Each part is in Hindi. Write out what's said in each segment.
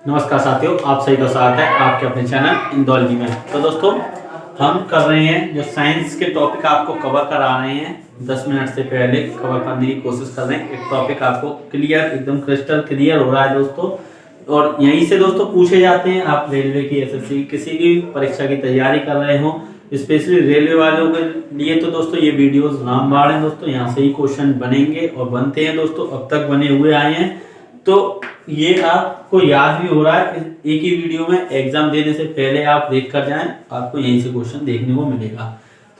नमस्कार साथियों, आप सभी का स्वागत है आपके अपने चैनल इंदौलजी में। तो दोस्तों, हम कर रहे हैं जो साइंस के टॉपिक आपको कवर करा रहे हैं 10 मिनट से पहले कवर करने की कोशिश कर रहे हैं। एक टॉपिक आपको क्लियर, एकदम क्रिस्टल क्लियर हो रहा है दोस्तों, और यहीं से दोस्तों पूछे जाते हैं। आप रेलवे की, एसएससी किसी भी परीक्षा की तैयारी कर रहे हो, स्पेशली रेलवे वालों के लिए तो दोस्तों ये वीडियोस रामबाण है दोस्तों। यहाँ से ही क्वेश्चन बनेंगे और बनते हैं दोस्तों, अब तक बने हुए आए हैं। तो ये आपको याद भी हो रहा है, एक ही वीडियो में एग्जाम देने से पहले आप देख कर जाएं, आपको यहीं से क्वेश्चन देखने को मिलेगा।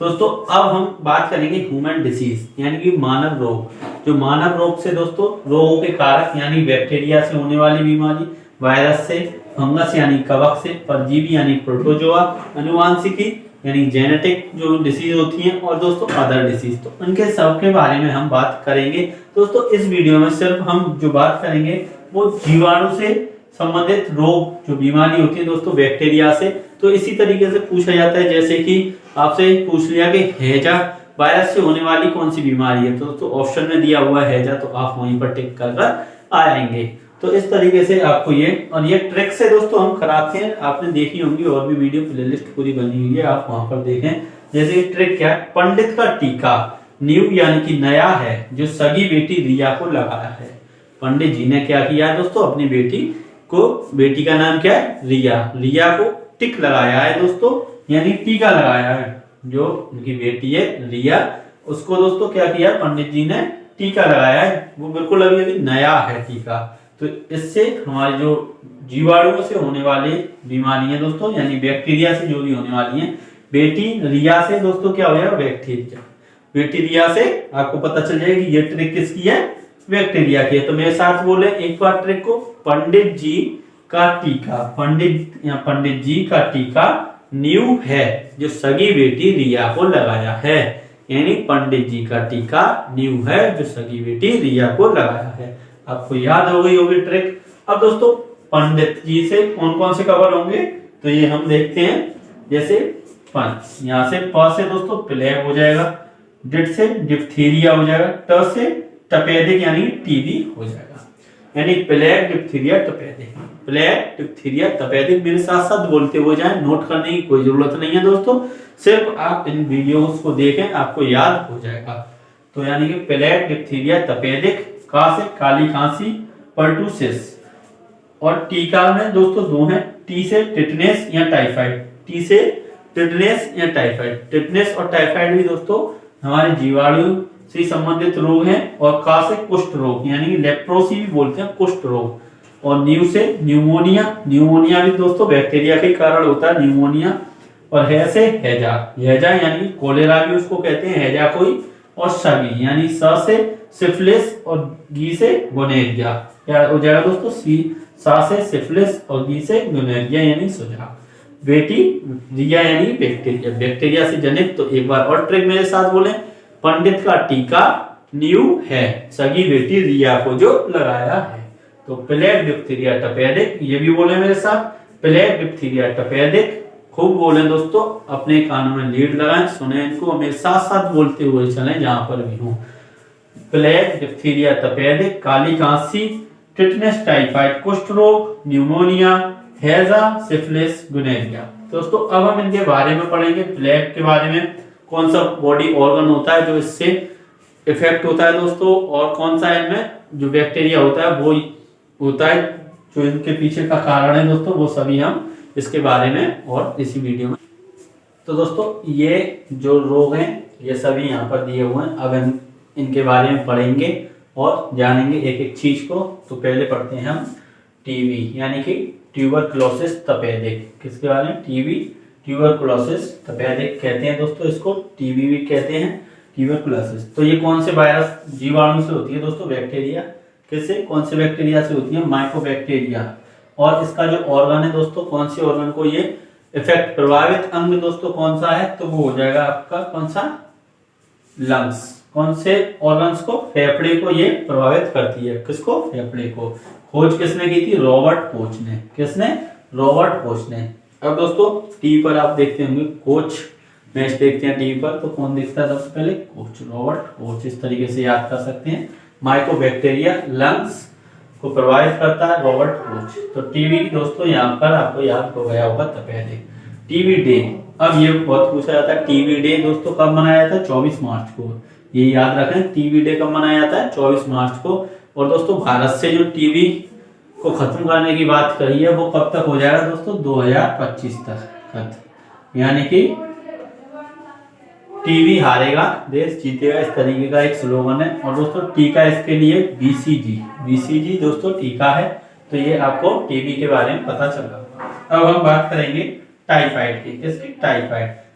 तो दोस्तों, अब हम बात करेंगे ह्यूमन डिसीज यानी कि मानव रोग। जो मानव रोग से दोस्तों रोगों के कारक यानी बैक्टीरिया से होने वाली बीमारी, वायरस से, फंगस यानी कवक से, परजीवी यानी प्रोटोजोआ, अनुवांशिकी यानी जेनेटिक जो डिसीज होती हैं, और दोस्तों अदर डिसीज, तो उनके सब के बारे में हम बात करेंगे। दोस्तों इस वीडियो में सिर्फ हम जो बात करेंगे वो जीवाणु से संबंधित रोग जो बीमारी होती है दोस्तों बैक्टीरिया से। तो इसी तरीके से पूछा जाता है, जैसे कि आपसे पूछ लिया कि हैजा वायरस से होने वाली कौन सी बीमारी है, तो दोस्तों ऑप्शन में दिया हुआ है हैजा, तो आप वहीं पर टिक कर आएंगे। तो इस तरीके से आपको ये, और ये ट्रिक से दोस्तों हम कराते हैं, आपने देखी होंगी और भी वीडियो प्लेलिस्ट पूरी बनी हुई है, आप वहां पर देखें। जैसे ट्रिक क्या है, पंडित का टीका न्यू यानी कि नया है जो सगी बेटी रिया को लगाया है। पंडित जी ने क्या किया है दोस्तों, अपनी बेटी को, बेटी का नाम क्या है रिया को टिक लगाया है दोस्तों, यानी टीका लगाया है। जो उनकी बेटी है रिया, उसको दोस्तों क्या किया पंडित जी ने, टीका लगाया है। वो बिल्कुल अभी अभी नया है टीका। तो इससे हमारी जो जीवाणुओं से होने वाली बीमारियां दोस्तों, यानी बैक्टीरिया से जो भी होने वाली हैं, बेटी रिया से दोस्तों क्या हो जाएगा, बैक्टीरिया। बेटी रिया से आपको पता चल जाएगा कि ये ट्रिक किसकी है, बैक्टीरिया की है। तो मेरे साथ बोले एक बार ट्रिक को, पंडित जी का टीका, पंडित जी का टीका न्यू है जो सगी बेटी रिया को लगाया है। यानी पंडित जी का टीका न्यू है जो सगी बेटी रिया को लगाया है। आपको याद हो गई होगी ट्रिक। अब दोस्तों पंडित जी से कौन कौन से कवर होंगे, तो ये हम देखते हैं। जैसे यहाँ से प से दोस्तों प्लेग हो जाएगा, डिट से डिप्थीरिया हो जाएगा, ट से तपेदिक यानी टीबी हो जाएगा। यानी प्लेग, डिप्थीरिया, तपेदिक, प्लेग, डिप्थीरिया, तपेदिक। मेरे साथ साथ बोलते हुए जाएं, नोट करने की कोई जरूरत नहीं है दोस्तों, सिर्फ आप इन वीडियोस को देखें, आपको याद हो जाएगा। तो यानी कि प्लेग, डिप्थीरिया, तपेदिक, का से काली खांसी, पर्टूसिस, और टीका में दोस्तों दो हैं, टी से टिटनेस या टाइफाइड। टी से टिटनेस या टाइफाइड। टिटनेस और टाइफाइड भी दोस्तों हमारे जीवाणु से संबंधित रोग हैं। और का से कुष्ठ रोग यानी लेप्रोसी भी बोलते हैं, कुष्ठ रोग। और न्यू से न्यूमोनिया, न्यूमोनिया भी दोस्तों बैक्टीरिया के कारण होता है न्यूमोनिया। और है से हैजा, हैजा यानी कोलेरा भी उसको कहते हैं, हैजा कोई। और सगी यानी स से सिफिलिस और गी से गोनेरिया, क्या हो जाएगा दोस्तों, सा से सिफिलिस और गी से गोनेरिया यानी सुझाव। बेटी रिया यानी बैक्टीरिया, बैक्टीरिया से जनित। तो एक बार और ट्रिक मेरे साथ बोले, पंडित का टीका न्यू है सगी बेटी रिया को जो लगाया है। तो प्लेग, डिप्थीरिया, तपेदिक, ये भी बोले मेरे साथ, प्लेग, डिप्थीरिया, तपेदिक। खूब बोले दोस्तों, अपने कानों में लीड लगाएं, सुने इनको, मेरे साथ साथ बोलते हुए चलें जहां पर भी हूं। प्लेग, डिप्थीरिया, तपेदिक, काली खांसी, टिटनेस, टाइफाइड, कुष्ठ रोग, न्यूमोनिया, हैजा, सिफिलिस, गोनेरिया। दोस्तों अब हम इनके बारे में पढ़ेंगे। प्लेग के बारे में, कौन सा बॉडी ऑर्गन होता है जो इससे इफेक्ट होता है दोस्तों, और कौन सा इनमें जो बैक्टीरिया होता है वो होता है जो इनके पीछे का कारण है दोस्तों, वो सभी हम इसके बारे में और इसी वीडियो में। तो दोस्तों ये जो रोग हैं ये सभी यहाँ पर दिए हुए हैं। अब इनके बारे में पढ़ेंगे और जानेंगे एक एक चीज को। तो पहले पढ़ते हैं हम टीबी यानी कि ट्यूबरकुलोसिस तपेदिक। किसके बारे में, टीबी, ट्यूबरकुलोसिस तपेदिक कहते हैं दोस्तों, इसको टीबी भी कहते हैं, ट्यूबरकुलोसिस। तो ये कौन से वायरस, जीवाणु से होती है दोस्तों, बैक्टीरिया। किससे, कौन से बैक्टीरिया से होती है, माइकोबैक्टीरिया। और इसका जो ऑर्गन है दोस्तों, कौन से ऑर्गन को ये इफेक्ट, प्रभावित अंग दोस्तों कौन सा है, तो वो हो जाएगा आपका कौन सा, लंग्स। कौन से ऑर्गन्स को, फेफड़े को ये प्रभावित करती है। किसको, फेफड़े को। खोज किसने की थी, रॉबर्ट कोच ने। किसने, रॉबर्ट कोच ने। अब दोस्तों टीवी पर आप देखते होंगे कोच मैच देखते हैं टीवी पर, तो कौन देखता है सबसे पहले, कोच, रॉबर्ट कोच। इस तरीके से याद कर सकते हैं। माइकोबैक्टीरिया लंग्स को प्रभावित करता है? Robert Koch. तो टीबी दोस्तों यहाँ पर आपको याद हो गया होगा तब पहले टीबी डे। अब ये बहुत पूछा जाता है टीबी डे दोस्तों कब मनाया जाता है? 24 मार्च को। ये याद रखें टीबी डे कब मनाया जाता है? 24 मार्च को। और दोस्तों भारत से जो टीबी को खत्म करने की बात कही है वो कब तक हो जाएगा दोस्तों? 2025 तक खत्म। यानी कि टीबी हारेगा देश जीतेगा, इस तरीके का एक स्लोगन है। और दोस्तों टीका इसके लिए बीसीजी दोस्तों टीका है। तो ये आपको टीबी के बारे में पता चला। अब हम बात करेंगे टाइफाइड की। किसकी?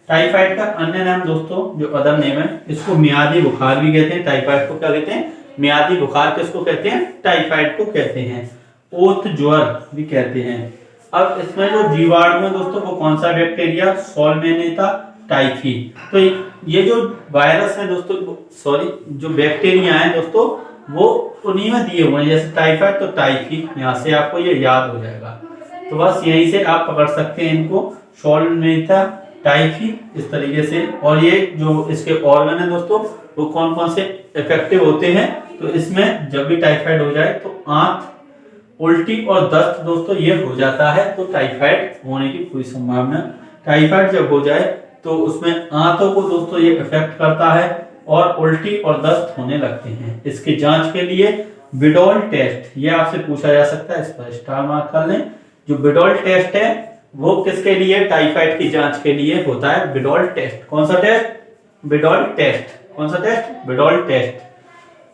टाइफाइड का अन्य नाम दोस्तों जो अदर नेम है, इसको मियादी बुखार भी कहते हैं। टाइफाइड को क्या कहते हैं? मियादी बुखार। किसको कहते हैं? टाइफाइड को कहते हैं। ओत ज्वर भी कहते हैं। अब इसमें जो जीवाणु है दोस्तों वो कौन सा बैक्टीरिया? सॉल्मोनेला टाइफी। तो ये जो वायरस है दोस्तों, सॉरी जो बैक्टीरिया है दोस्तों वो उन्हीं में दिए हुए हैं, जैसे टाइफाइड तो टाइफी, यहाँ से आपको ये याद हो जाएगा। तो बस यहीं से आप पकड़ सकते हैं इनको, सॉल्मोनेला टाइफी इस तरीके से। और ये जो इसके ऑर्गन है दोस्तों वो कौन कौन से इफेक्टिव होते हैं? तो इसमें जब भी टाइफाइड हो जाए तो आंत, उल्टी और दस्त दोस्तों ये हो जाता है, तो टाइफाइड होने की पूरी संभावना। टाइफाइड जब हो जाए तो उसमें आंतों को दोस्तों ये इफेक्ट करता है और उल्टी और दस्त होने लगते हैं। इसकी जांच के लिए बिडोल टेस्ट ये आपसे पूछा जा सकता है, इस पर स्टार मार्क कर लें। जो बिडोल टेस्ट है वो किसके लिए? टाइफाइड की जांच के लिए होता है बिडोल टेस्ट। कौन सा टेस्ट? बिडोल टेस्ट। कौन सा टेस्ट? बिडोल टेस्ट।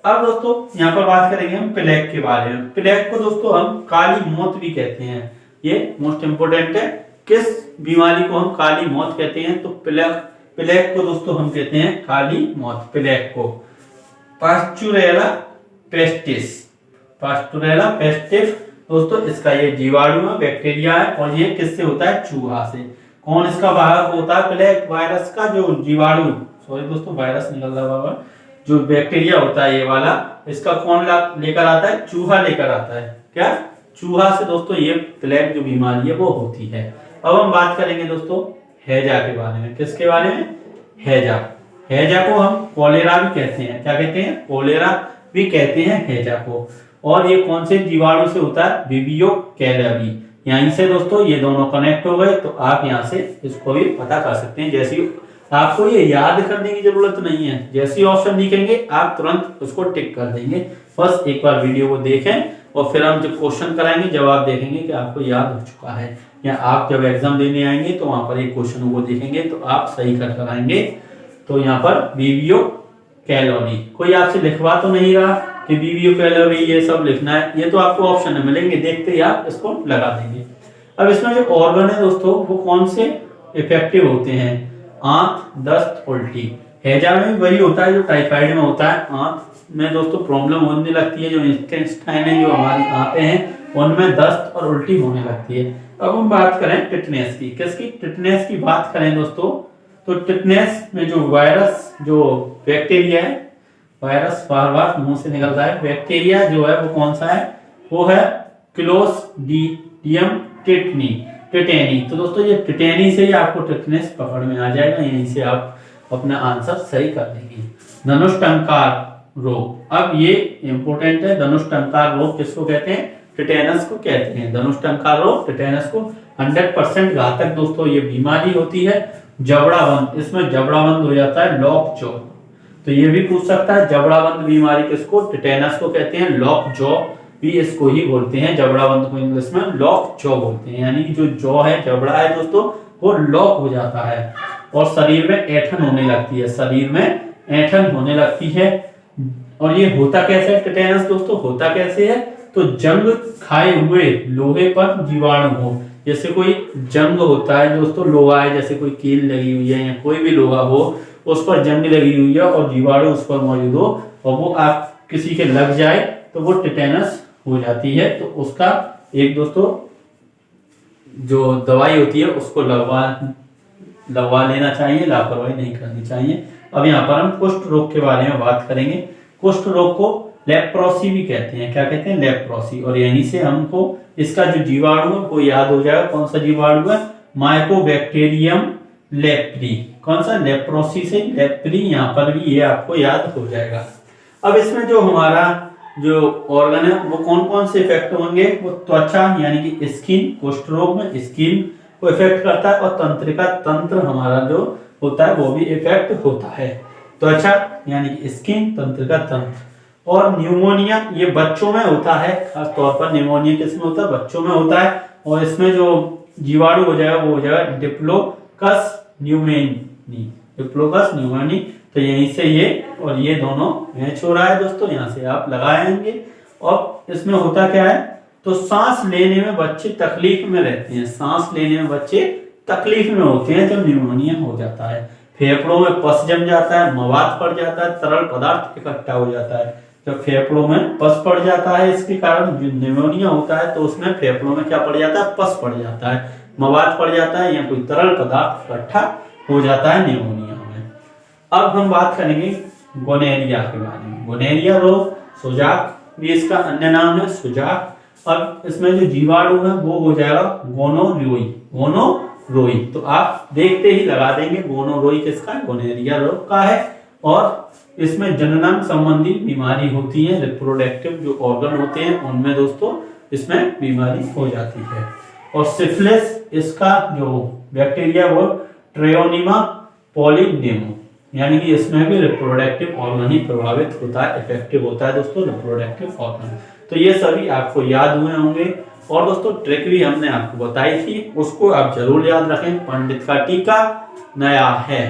अब दोस्तों यहाँ पर बात करेंगे हम प्लेग के बारे में। प्लेग को दोस्तों हम काली मौत भी कहते हैं, ये मोस्ट इंपोर्टेंट है। किस बीमारी को हम काली मौत कहते हैं? तो प्लेग को दोस्तों हम कहते हैं काली मौत। प्लेग को पास्चुरेला पेस्टिस दोस्तों इसका ये जीवाणु है, बैक्टीरिया है। और ये किससे होता है? चूहा से। कौन इसका वाहक होता है? प्लेग वायरस का जो जीवाणु, सॉरी दोस्तों वायरस निकल रहा है, जो बैक्टीरिया होता है ये वाला, इसका कौन लेकर आता है? चूहा लेकर आता है। क्या? चूहा से दोस्तों ये प्लेग जो बीमारी है वो होती है। अब हम बात करेंगे दोस्तों हैजा के बारे में। किसके बारे में? हैजा को हम कोलेरा भी कहते हैं। क्या कहते हैं? कोलेरा भी कहते हैं हैजा को। और ये कौन से जीवाणु से होता है? विबियो कैलरी। यहीं से दोस्तों ये दोनों कनेक्ट हो गए, तो आप यहाँ से इसको भी पता कर सकते हैं। जैसी आपको ये याद करने की जरूरत नहीं है, जैसी ऑप्शन दिखेंगे आप तुरंत उसको टिक कर देंगे। बस एक बार वीडियो को देखें और फिर हम जब क्वेश्चन कराएंगे जवाब देखेंगे कि आपको याद हो चुका है, या आप जब एग्जाम देने आएंगे तो वहां पर एक क्वेश्चन को देखेंगे तो आप सही कर आएंगे। तो यहाँ पर विबियो कैलोरी, कोई आपसे लिखवा तो नहीं रहा कि विबियो कैलोरी ये सब लिखना है, ये तो आपको ऑप्शन में मिलेंगे, देखते ही आप इसको लगा देंगे। अब इसमें जो ऑर्गन है दोस्तों वो कौन से इफेक्टिव होते हैं? आंत, दस्त, उल्टी। हैजा में भी वही होता है जो टाइफाइड में होता है। आंत में दोस्तों प्रॉब्लम होने लगती है, जो इंटेस्टाइन है, जो हमारी आंतें हैं, उनमें दस्त और उल्टी होने लगती है। अब हम बात करें टिटनेस की। किसकी? टिटनेस की बात करें दोस्तों तो टिटनेस में जो वायरस, जो बैक्टीरिया है, वायरस बार बार मुंह से निकलता है, बैक्टीरिया जो है वो कौन सा है? वो है क्लोस्ट्रीडियम टिटेनी। तो दोस्तों ये टिटेनी से ही आपको टिटनेस पकड़ में आ जाएगा, यहीं से आप अपना आंसर सही कर देंगे। धनुष-टंकार रोग, अब ये इंपोर्टेंट है। धनुष-टंकार रोग किसको कहते हैं? टिटेनस को कहते हैं। धनुष-टंकार रोग टिटेनस को 100% घातक दोस्तों ये बीमारी होती है। जबड़ाबंद, इसमें जबड़ाबंद हो जाता है लॉक जॉ, तो ये भी पूछ सकता है जबड़ाबंद बीमारी किसको? टिटेनस को कहते हैं। लॉक जॉ भी इसको ही बोलते हैं, जबड़ाबंद को इंग्लिश में लॉक जॉ बोलते हैं। यानी कि जो जॉ है, जबड़ा है दोस्तों, वो लॉक हो जाता है और शरीर में ऐंठन होने लगती है, शरीर में ऐंठन होने लगती है। और ये होता कैसे है टिटेनस दोस्तों? होता कैसे है? तो जंग खाए हुए लोहे पर जीवाणु हो, जैसे कोई जंग होता है दोस्तों, लोहा है, जैसे कोई कील लगी हुई है या कोई भी लोहा हो, उस पर जंग लगी हुई है और जीवाणु उस पर मौजूद हो और वो आप किसी के लग जाए तो वो टिटेनस हो जाती है। तो उसका एक दोस्तों जो दवाई होती है उसको लगवा लेना चाहिए, लापरवाही नहीं करनी चाहिए। अब यहाँ पर हम कुष्ठ रोग के बारे में बात करेंगे। कुष्ठ रोग को लेप्रोसी भी कहते हैं। क्या कहते हैं? लेप्रोसी। और यहीं से हमको इसका जो जीवाणु है वो याद हो जाएगा। कौन सा जीवाणु है? Mycobacterium leprae. कौन सा? लेप्रोसी से लेप्री, यहाँ पर भी ये आपको याद हो जाएगा। अब इसमें जो हमारा जो ऑर्गन है वो कौन कौन से इफेक्ट होंगे, वो त्वचा यानी कि स्किन, कुष्ठ रोग में स्किन को इफेक्ट करता है, और तंत्रिका तंत्र हमारा जो होता है वो भी इफेक्ट होता है। त्वचा यानी कि स्किन, तंत्रिका तंत्र। और न्यूमोनिया ये बच्चों में होता है, खास तौर पर न्यूमोनिया किसमें होता है, बच्चों में होता है। और इसमें जो जीवाणु हो जाएगा वो हो जाएगा डिप्लोकस न्यूमोनी, डिप्लोकस न्यूमोनी। तो यहीं से ये और ये दोनों मैच हो रहा है दोस्तों, यहाँ से आप लगाएंगे। और इसमें होता क्या है, तो सांस लेने में बच्चे तकलीफ में रहते हैं, सांस लेने में बच्चे तकलीफ में होते हैं जब न्यूमोनिया हो जाता है। फेफड़ों में पस जम जाता है, मवाद पड़ जाता है, तरल पदार्थ इकट्ठा हो जाता है। जब फेफड़ों में पस पड़ जाता है, इसके कारण जो निमोनिया होता है तो उसमें फेफड़ों में क्या पड़ जाता है, पस पड़ जाता है, मवाद पड़ जाता है, या कोई तरल पदार्थ इकट्ठा हो जाता है निमोनिया में। अब हम बात करेंगे गोनेरिया के बारे में। गोनेरिया रोग, सुजाक भी इसका अन्य नाम है, सुजाक। अब इसमें जो जीवाणु है वो हो जाएगा गोनोरोई, गोनोरोई। तो आप देखते ही लगा देंगे गोनोरोई किसका है, गोनेरिया रोग का है। और इसमें जननांग संबंधी बीमारी होती है, रिप्रोडक्टिव जो ऑर्गन होते हैं उनमें दोस्तों इसमें बीमारी हो जाती है। और सिफिलिस इसका जो बैक्टीरिया वो ट्रेओनिमा पॉलीनेमो, यानी कि इसमें भी रिप्रोडक्टिव ऑर्गन ही प्रभावित होता है, इफेक्टिव होता है दोस्तों रिप्रोडक्टिव ऑर्गन। तो ये सभी आपको याद हुए होंगे। और दोस्तों ट्रिक भी हमने आपको बताई थी, उसको आप जरूर याद रखें। पंडित का टीका नया है,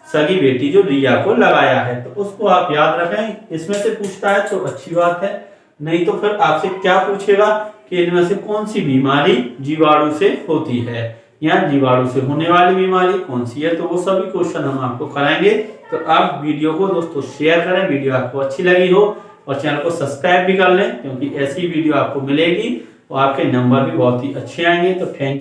सगी बेटी जो रिया को लगाया है, तो उसको आप याद रखें। इसमें से पूछता है तो अच्छी बात है, नहीं तो फिर आपसे क्या पूछेगा कि इनमें से कौन सी बीमारी जीवाणु से होती है, या जीवाणु से होने वाली बीमारी कौन सी है, तो वो सभी क्वेश्चन हम आपको कराएंगे। तो आप वीडियो को दोस्तों शेयर करें, वीडियो आपको अच्छी लगी हो, और चैनल को सब्सक्राइब भी कर लें, क्योंकि ऐसी वीडियो आपको मिलेगी और आपके नंबर भी बहुत ही अच्छे आएंगे। तो थैंक